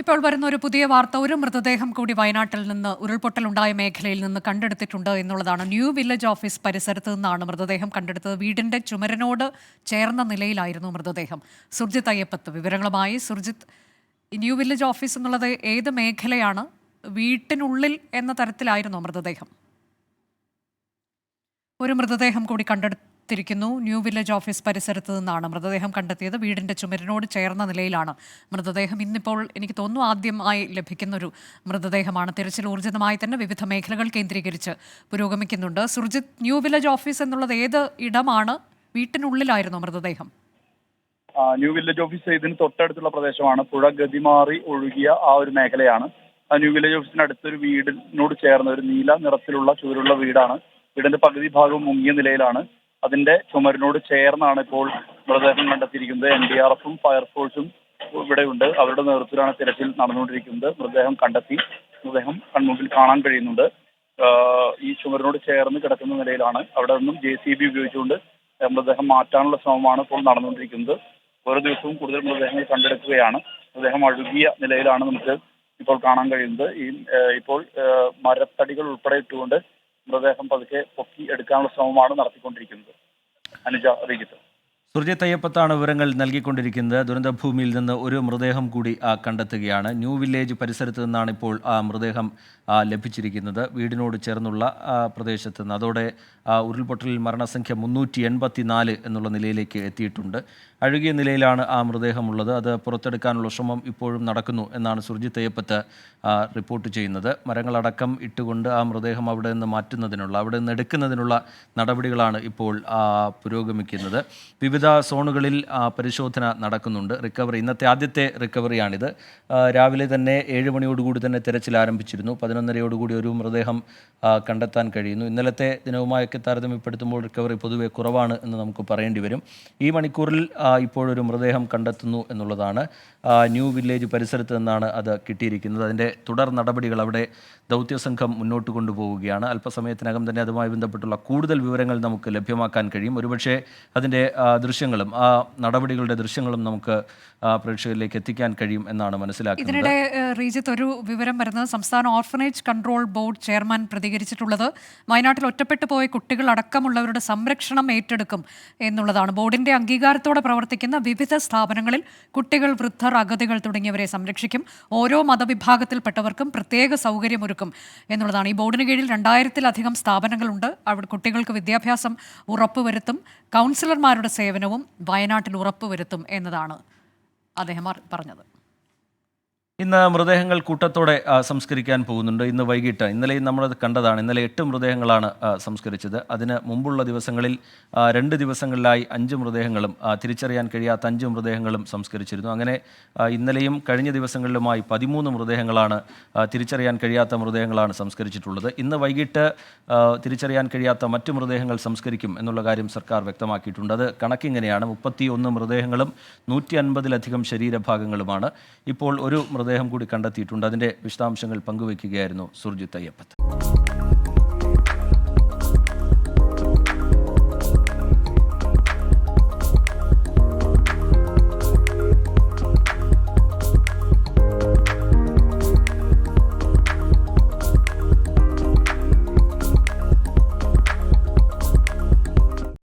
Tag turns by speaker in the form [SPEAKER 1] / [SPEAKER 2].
[SPEAKER 1] ഇപ്പോൾ വരുന്ന ഒരു പുതിയ വാർത്ത, ഒരു മൃതദേഹം കൂടി വയനാട്ടിൽ നിന്ന് ഉരുൾപൊട്ടലുണ്ടായ മേഖലയിൽ നിന്ന് കണ്ടെടുത്തിട്ടുണ്ട് എന്നുള്ളതാണ്. ന്യൂ വില്ലേജ് ഓഫീസ് പരിസരത്ത് നിന്നാണ് മൃതദേഹം കണ്ടെടുത്തത്. വീടിന്റെ ചുമരിനോട് ചേർന്ന നിലയിലായിരുന്നു മൃതദേഹം. സുർജിത്ത് അയ്യപ്പത്ത് വിവരങ്ങളുമായി. സുർജിത്ത്, ന്യൂ വില്ലേജ് ഓഫീസ് എന്നുള്ളത് ഏത് മേഖലയാണ്? വീട്ടിനുള്ളിൽ എന്ന തരത്തിലായിരുന്നോ മൃതദേഹം? ഒരു മൃതദേഹം കൂടി കണ്ടെടുത്തിരിക്കുന്നു. ന്യൂ വില്ലേജ് ഓഫീസ് പരിസരത്ത് നിന്നാണ് മൃതദേഹം കണ്ടെത്തിയത്. വീടിന്റെ ചുമരിനോട് ചേർന്ന നിലയിലാണ് മൃതദേഹം. ഇന്നിപ്പോൾ എനിക്ക് തോന്നുന്നു ആദ്യമായി ലഭിക്കുന്ന ഒരു മൃതദേഹമാണ്. തിരച്ചിൽ ഊർജിതമായി തന്നെ വിവിധ മേഖലകൾ കേന്ദ്രീകരിച്ച് പുരോഗമിക്കുന്നുണ്ട്. സുർജിത്ത്, ന്യൂ വില്ലേജ് ഓഫീസ് എന്നുള്ളത് ഏത് ഇടമാണ്? വീട്ടിനുള്ളിലായിരുന്നു മൃതദേഹം?
[SPEAKER 2] ന്യൂ വില്ലേജ് ഓഫീസ് ഇതിന് തൊട്ടടുത്തുള്ള പ്രദേശമാണ്. പുഴ ഗതിമാറി ഒഴുകിയ ആ ഒരു മേഖലയാണ്. ആ ന്യൂ വില്ലേജ് ഓഫീസിന് അടുത്തൊരു വീടിനോട് ചേർന്ന ഒരു നീല നിറത്തിലുള്ള ചുവരുള്ള വീടാണ്. വീടിന്റെ പകുതി ഭാഗവും മുങ്ങിയ നിലയിലാണ്. അതിന്റെ ചുമരിനോട് ചേർന്നാണ് ഇപ്പോൾ മൃതദേഹം കണ്ടെത്തിയിരിക്കുന്നത്. NDRF-ഉം ഫയർഫോഴ്സും ഇവിടെയുണ്ട്. അവരുടെ നേതൃത്വത്തിലാണ് തിരച്ചിൽ നടന്നുകൊണ്ടിരിക്കുന്നത്. മൃതദേഹം കണ്ടെത്തി. മൃതദേഹം കൺമുമ്പിൽ കാണാൻ കഴിയുന്നുണ്ട്. ഈ ചുമരിനോട് ചേർന്ന് കിടക്കുന്ന നിലയിലാണ്. അവിടെ നിന്നും JCB ഉപയോഗിച്ചുകൊണ്ട് മൃതദേഹം മാറ്റാനുള്ള ശ്രമമാണ് ഇപ്പോൾ നടന്നുകൊണ്ടിരിക്കുന്നത്. ഓരോ ദിവസവും കൂടുതൽ മൃതദേഹങ്ങൾ കണ്ടെടുക്കുകയാണ്. മൃതദേഹം അഴുകിയ നിലയിലാണ് നമുക്ക് ഇപ്പോൾ കാണാൻ കഴിയുന്നത്. ഇപ്പോൾ മരത്തടികൾ ഉൾപ്പെടെ ഇട്ടുകൊണ്ട് മൃതദേഹം പതുക്കെ പൊക്കി എടുക്കാനുള്ള ശ്രമമാണ് നടത്തിക്കൊണ്ടിരിക്കുന്നത്. അനുജ അറിയിച്ചു.
[SPEAKER 3] സുർജിത്ത് അയ്യപ്പത്താണ് വിവരങ്ങൾ നൽകിക്കൊണ്ടിരിക്കുന്നത്. ദുരന്തഭൂമിയിൽ നിന്ന് ഒരു മൃതദേഹം കൂടി കണ്ടെത്തുകയാണ്. ന്യൂ വില്ലേജ് പരിസരത്ത് നിന്നാണ് ഇപ്പോൾ ആ മൃതദേഹം ലഭിച്ചിരിക്കുന്നത്. വീടിനോട് ചേർന്നുള്ള പ്രദേശത്ത് നിന്ന്. അതോടെ ഉരുൾപൊട്ടലിൽ മരണസംഖ്യ 384 എന്നുള്ള നിലയിലേക്ക് എത്തിയിട്ടുണ്ട്. അഴുകിയ നിലയിലാണ് ആ മൃതദേഹമുള്ളത്. അത് പുറത്തെടുക്കാനുള്ള ശ്രമം ഇപ്പോഴും നടക്കുന്നു എന്നാണ് സുർജിത്ത് അയ്യപ്പത്ത് റിപ്പോർട്ട് ചെയ്യുന്നത്. മരങ്ങളടക്കം ഇട്ടുകൊണ്ട് ആ മൃതദേഹം അവിടെ നിന്ന് എടുക്കുന്നതിനുള്ള നടപടികളാണ് ഇപ്പോൾ പുരോഗമിക്കുന്നത്. വിവിധ സോണുകളിൽ പരിശോധന നടക്കുന്നുണ്ട്. റിക്കവറി, ഇന്നത്തെ ആദ്യത്തെ റിക്കവറിയാണിത്. രാവിലെ തന്നെ 7 മണിയോടുകൂടി തന്നെ തിരച്ചിൽ ആരംഭിച്ചിരുന്നു. 11:30 ഒരു മൃതദേഹം കണ്ടെത്താൻ കഴിയുന്നു. ഇന്നലത്തെ ദിനവുമായൊക്കെ താരതമ്യപ്പെടുത്തുമ്പോൾ റിക്കവറി പൊതുവെ കുറവാണ് എന്ന് നമുക്ക് പറയേണ്ടി വരും. ഈ മണിക്കൂറിൽ ഇപ്പോഴൊരു മൃതദേഹം കണ്ടെത്തുന്നു എന്നുള്ളതാണ്. ന്യൂ വില്ലേജ് പരിസരത്ത് നിന്നാണ് അത് കിട്ടിയിരിക്കുന്നത്. അതിൻ്റെ തുടർ നടപടികൾ അവിടെ ദൗത്യസംഘം മുന്നോട്ട് കൊണ്ടുപോവുകയാണ്. അല്പസമയത്തിനകം തന്നെ അതുമായി ബന്ധപ്പെട്ടുള്ള കൂടുതൽ വിവരങ്ങൾ നമുക്ക് ലഭ്യമാക്കാൻ കഴിയും. ഒരുപക്ഷെ അതിൻ്റെ ദൃശ്യങ്ങളും ആ നടപടികളുടെ ദൃശ്യങ്ങളും നമുക്ക് പ്രേക്ഷകരിലേക്ക് എത്തിക്കാൻ കഴിയും എന്നാണ് മനസ്സിലാക്കുന്നത്.
[SPEAKER 1] ഇതിനിടെ റീജിത്ത്, ഒരു വിവരം വരുന്നത് സംസ്ഥാന ഓർഫനേജ് കൺട്രോൾ ബോർഡ് ചെയർമാൻ പ്രതികരിച്ചിട്ടുള്ളത് വയനാട്ടിൽ ഒറ്റപ്പെട്ടു പോയ കുട്ടികൾ അടക്കമുള്ളവരുടെ സംരക്ഷണം ഏറ്റെടുക്കും എന്നുള്ളതാണ്. ബോർഡിന്റെ അംഗീകാരത്തോടെ പ്രവർത്തിക്കുന്ന വിവിധ സ്ഥാപനങ്ങളിൽ കുട്ടികൾ, വൃദ്ധർ, അഗതികൾ തുടങ്ങിയവരെ സംരക്ഷിക്കും. ഓരോ മതവിഭാഗത്തിൽപ്പെട്ടവർക്കും പ്രത്യേക സൗകര്യമൊരുക്കും എന്നുള്ളതാണ്. ഈ ബോർഡിന് കീഴിൽ 2000-ലധികം സ്ഥാപനങ്ങളുണ്ട്. അവിടെ കുട്ടികൾക്ക് വിദ്യാഭ്യാസം ഉറപ്പുവരുത്തും. കൗൺസിലർമാരുടെ സേവനവും വയനാട്ടിൽ ഉറപ്പുവരുത്തും എന്നതാണ് അദ്ദേഹം പറഞ്ഞത്.
[SPEAKER 3] ഇന്ന് മൃതദേഹങ്ങൾ കൂട്ടത്തോടെ സംസ്കരിക്കാൻ പോകുന്നുണ്ട്. ഇന്ന് വൈകിട്ട്, ഇന്നലെയും നമ്മളത് കണ്ടതാണ്. ഇന്നലെ 8 മൃതദേഹങ്ങളാണ് സംസ്കരിച്ചത്. അതിന് മുമ്പുള്ള ദിവസങ്ങളിൽ 2 ദിവസങ്ങളിലായി 5 മൃതദേഹങ്ങളും തിരിച്ചറിയാൻ കഴിയാത്ത 5 മൃതദേഹങ്ങളും സംസ്കരിച്ചിരുന്നു. അങ്ങനെ ഇന്നലെയും കഴിഞ്ഞ ദിവസങ്ങളിലുമായി 13 മൃതദേഹങ്ങളാണ്, തിരിച്ചറിയാൻ കഴിയാത്ത മൃതദേഹങ്ങളാണ് സംസ്കരിച്ചിട്ടുള്ളത്. ഇന്ന് വൈകിട്ട് തിരിച്ചറിയാൻ കഴിയാത്ത മറ്റു മൃതദേഹങ്ങൾ സംസ്കരിക്കും എന്നുള്ള കാര്യം സർക്കാർ വ്യക്തമാക്കിയിട്ടുണ്ട്. അത് കണക്കിങ്ങനെയാണ്: 31 മൃതദേഹങ്ങളും 150-ലധികം ശരീരഭാഗങ്ങളുമാണ്. ഇപ്പോൾ ഒരു മൃതദേഹം കൂടി കണ്ടെത്തിയിട്ടുണ്ട്. അതിൻ്റെ വിശദാംശങ്ങൾ പങ്കുവയ്ക്കുകയായിരുന്നു സുർജിത്ത് അയ്യപ്പത്ത്.